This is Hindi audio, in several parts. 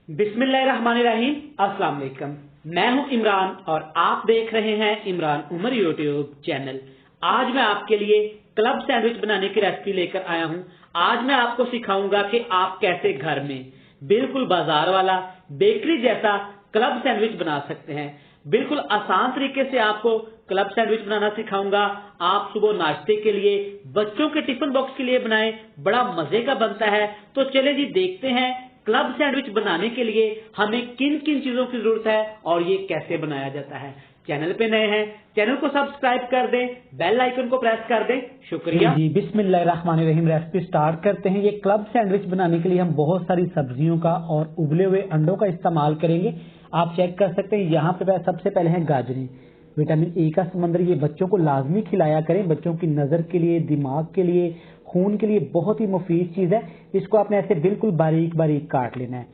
बिस्मिल्लाहिर्रहमानिर्रहीम। अस्सलाम वालेकुम। मैं हूं इमरान और आप देख रहे हैं इमरान उमर यूट्यूब चैनल। आज मैं आपके लिए क्लब सैंडविच बनाने की रेसिपी लेकर आया हूं। आज मैं आपको सिखाऊंगा कि आप कैसे घर में बिल्कुल बाजार वाला बेकरी जैसा क्लब सैंडविच बना सकते हैं। बिल्कुल आसान तरीके से आपको क्लब सैंडविच बनाना सिखाऊंगा। आप सुबह नाश्ते के लिए, बच्चों के टिफिन बॉक्स के लिए बनाएं, बड़ा मजे का बनता है। तो चले जी देखते हैं क्लब सैंडविच बनाने के लिए हमें किन किन चीजों की जरूरत है और ये कैसे बनाया जाता है। चैनल पे नए हैं, चैनल को सब्सक्राइब कर दें, बेल आइकन को प्रेस कर दें। शुक्रिया जी। बिस्मिल्लाहिर्रहमानिर्रहीम। रेसिपी स्टार्ट करते हैं। ये क्लब सैंडविच बनाने के लिए हम बहुत सारी सब्जियों का और उबले हुए अंडों का इस्तेमाल करेंगे। आप चेक कर सकते हैं यहाँ पे सबसे पहले है गाजरें। विटामिन ए का समंदर, ये बच्चों को लाजमी खिलाया करें। बच्चों की नजर के लिए, दिमाग के लिए, खून के लिए बहुत ही मुफीद चीज है। इसको आपने ऐसे बिल्कुल बारीक बारीक काट लेना है।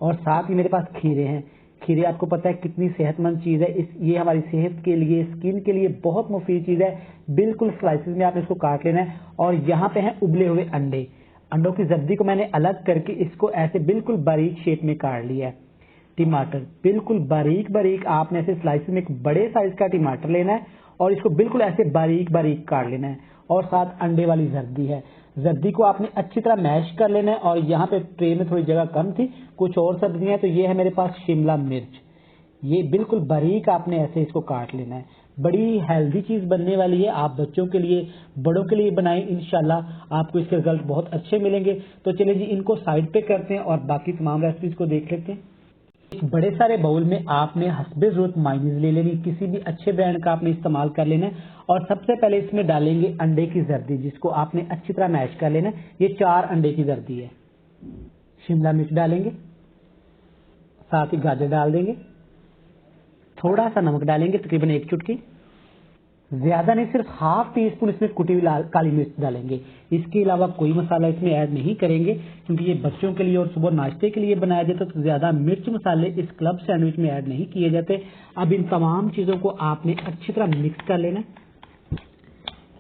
और साथ ही मेरे पास खीरे हैं। खीरे आपको पता है कितनी सेहतमंद चीज है। ये हमारी सेहत के लिए, स्किन के लिए बहुत मुफीद चीज है। बिल्कुल स्लाइसेस में आपने इसको काट लेना है। और यहाँ पे है उबले हुए अंडे। अंडों की जब्दी को मैंने अलग करके इसको ऐसे बिल्कुल बारीक शेप में काट लिया है। टमाटर बिल्कुल बारीक बारीक आपने ऐसे स्लाइसेस में एक बड़े साइज का टमाटर लेना है और इसको बिल्कुल ऐसे बारीक बारीक काट लेना है। और साथ अंडे वाली जर्दी है। जर्दी को आपने अच्छी तरह मैश कर लेना है। और यहाँ पे ट्रे में थोड़ी जगह कम थी, कुछ और सब्जियां हैं, तो ये है मेरे पास शिमला मिर्च। ये बिल्कुल बारीक आपने ऐसे इसको काट लेना है। बड़ी हेल्दी चीज बनने वाली है। आप बच्चों के लिए, बड़ों के लिए बनाएं, इंशाल्लाह आपको इसके रिजल्ट बहुत अच्छे मिलेंगे। तो चलिए जी इनको साइड पे करते हैं और बाकी तमाम रेसिपीज को देख लेते हैं। एक बड़े सारे बाउल में आपने हस्बे जरूरत मायोनीज ले लेनी। किसी भी अच्छे ब्रांड का आपने इस्तेमाल कर लेना है। और सबसे पहले इसमें डालेंगे अंडे की जर्दी, जिसको आपने अच्छी तरह मैश कर लेना है। ये 4 अंडे की जर्दी है। शिमला मिर्च डालेंगे, साथ ही गाजर डाल देंगे, थोड़ा सा नमक डालेंगे, तकरीबन 1 चुटकी, ज्यादा नहीं, सिर्फ हाफ टी स्पून इसमें कुटी हुई काली मिर्च डालेंगे। इसके अलावा कोई मसाला इसमें ऐड नहीं करेंगे, क्योंकि ये बच्चों के लिए और सुबह नाश्ते के लिए बनाया जाता है। तो ज्यादा मिर्च मसाले इस क्लब सैंडविच में ऐड नहीं किए जाते। अब इन तमाम चीजों को आपने अच्छी तरह मिक्स कर लेना।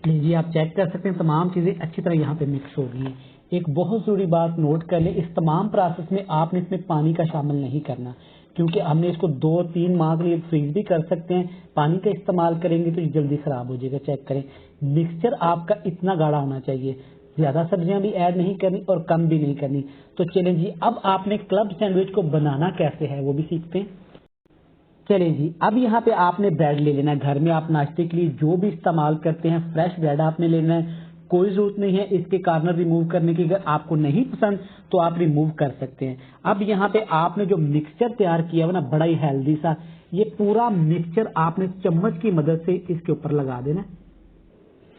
लीजिए आप चेक कर सकते हैं तमाम चीजें अच्छी तरह यहाँ पे मिक्स हो गई हैं। एक बहुत जरूरी बात नोट कर लें, इस तमाम प्रोसेस में आपने इसमें पानी का शामिल नहीं करना, क्योंकि हमने इसको 2-3 माह के लिए फ्रीज भी कर सकते हैं। पानी का इस्तेमाल करेंगे तो ये जल्दी खराब हो जाएगा। चेक करें, मिक्सचर आपका इतना गाढ़ा होना चाहिए। ज्यादा सब्जियां भी ऐड नहीं करनी और कम भी नहीं करनी। तो चलें जी, अब आपने क्लब सैंडविच को बनाना कैसे है वो भी सीखते हैं। चलें जी, अब यहाँ पे आपने ब्रेड ले लेना है। घर में आप नाश्ते के लिए जो भी इस्तेमाल करते हैं, फ्रेश ब्रेड आपने लेना है। कोई जरूरत नहीं है इसके कार्नर रिमूव करने की। अगर आपको नहीं पसंद तो आप रिमूव कर सकते हैं। अब यहाँ पे आपने जो मिक्सचर तैयार किया हुआ ना, बड़ा ही हेल्दी सा, ये पूरा मिक्सचर आपने चम्मच की मदद से इसके ऊपर लगा देना।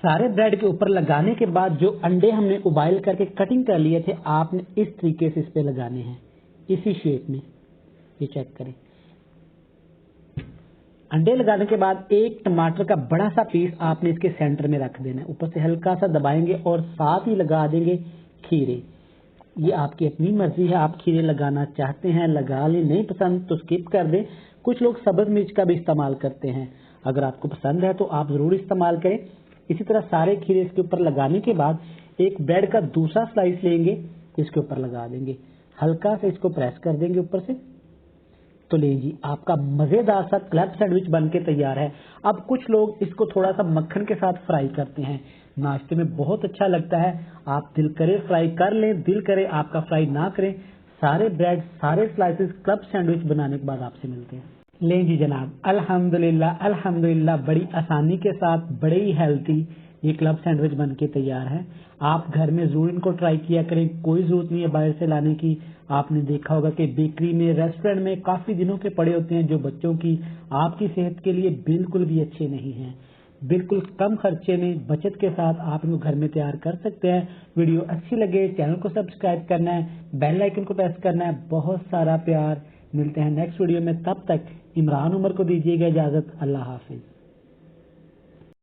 सारे ब्रेड के ऊपर लगाने के बाद जो अंडे हमने उबाइल करके कटिंग कर लिए थे, आपने इस तरीके से इस पे लगाने हैं, इसी शेप में। ये चेक करें। अंडे लगाने के बाद एक टमाटर का बड़ा सा पीस आपने इसके सेंटर में रख देना है। ऊपर से हल्का सा दबाएंगे और साथ ही लगा देंगे खीरे। ये आपकी अपनी मर्जी है, आप खीरे लगाना चाहते हैं लगा लें, नहीं पसंद तो स्किप कर दें। कुछ लोग सब्ज मिर्च का भी इस्तेमाल करते हैं। अगर आपको पसंद है तो आप जरूर इस्तेमाल करें। इसी तरह सारे खीरे इसके ऊपर लगाने के बाद एक ब्रेड का दूसरा स्लाइस लेंगे, इसके ऊपर लगा देंगे, हल्का से इसको प्रेस कर देंगे ऊपर से। तो ले जी, आपका मजेदार सा क्लब सैंडविच बन के तैयार है। अब कुछ लोग इसको थोड़ा सा मक्खन के साथ फ्राई करते हैं, नाश्ते में बहुत अच्छा लगता है। आप दिल करे फ्राई कर लें, दिल करे आपका फ्राई ना करें। सारे ब्रेड, सारे स्लाइसेस क्लब सैंडविच बनाने के बाद आपसे मिलते हैं। लें जी जनाब, अल्हम्दुलिल्लाह अल्हम्दुलिल्लाह, बड़ी आसानी के साथ बड़े ही हेल्थी ये क्लब सैंडविच बन के तैयार है। आप घर में जरूर इनको ट्राई किया करें। कोई जरूरत नहीं है बाहर से लाने की। आपने देखा होगा कि बेकरी में, रेस्टोरेंट में काफी दिनों के पड़े होते हैं, जो बच्चों की, आपकी सेहत के लिए बिल्कुल भी अच्छे नहीं हैं। बिल्कुल कम खर्चे में, बचत के साथ आप इनको घर में तैयार कर सकते हैं। वीडियो अच्छी लगे चैनल को सब्सक्राइब करना है, बेल आइकन को प्रेस करना है। बहुत सारा प्यार। मिलते हैं नेक्स्ट वीडियो में, तब तक इमरान उमर को दीजिएगा इजाजत। अल्लाह हाफिज।